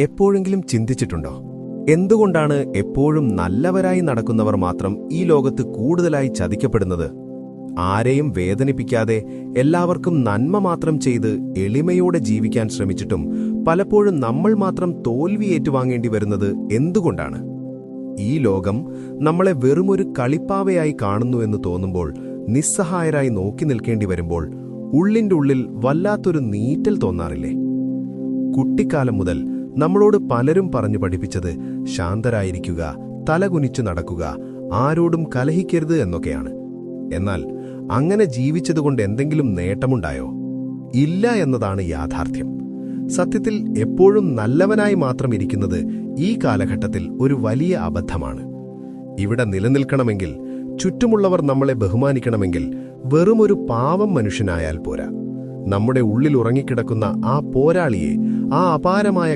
എപ്പോഴെങ്കിലും ചിന്തിച്ചിട്ടുണ്ടോ, എന്തുകൊണ്ടാണ് എപ്പോഴും നല്ലവരായി നടക്കുന്നവർ മാത്രം ഈ ലോകത്ത് കൂടുതലായി ചതിക്കപ്പെടുന്നത്? ആരെയും വേദനിപ്പിക്കാതെ എല്ലാവർക്കും നന്മ മാത്രം ചെയ്ത് എളിമയോടെ ജീവിക്കാൻ ശ്രമിച്ചിട്ടും പലപ്പോഴും നമ്മൾ മാത്രം തോൽവി ഏറ്റുവാങ്ങേണ്ടി വരുന്നത് എന്തുകൊണ്ടാണ്? ഈ ലോകം നമ്മളെ വെറുമൊരു കളിപ്പാവയായി കാണുന്നുവെന്ന് തോന്നുമ്പോൾ, നിസ്സഹായരായി നോക്കി നിൽക്കേണ്ടി വരുമ്പോൾ ഉള്ളിൻ്റെ ഉള്ളിൽ വല്ലാത്തൊരു നീറ്റൽ തോന്നാറില്ലേ? കുട്ടിക്കാലം മുതൽ നമ്മളോട് പലരും പറഞ്ഞു പഠിപ്പിച്ചത് ശാന്തരായിരിക്കുക, തലകുനിച്ചു നടക്കുക, ആരോടും കലഹിക്കരുത് എന്നൊക്കെയാണ്. എന്നാൽ അങ്ങനെ ജീവിച്ചതുകൊണ്ട് എന്തെങ്കിലും നേട്ടമുണ്ടായോ? ഇല്ല എന്നതാണ് യാഥാർത്ഥ്യം. സത്യത്തിൽ എപ്പോഴും നല്ലവനായി മാത്രം ഇരിക്കുന്നത് ഈ കാലഘട്ടത്തിൽ ഒരു വലിയ അബദ്ധമാണ്. ഇവിടെ നിലനിൽക്കണമെങ്കിൽ, ചുറ്റുമുള്ളവർ നമ്മളെ ബഹുമാനിക്കണമെങ്കിൽ വെറുമൊരു പാവം മനുഷ്യനായാൽ പോരാ. നമ്മുടെ ഉള്ളിൽ ഉറങ്ങിക്കിടക്കുന്ന ആ പോരാളിയെ, ആ അപാരമായ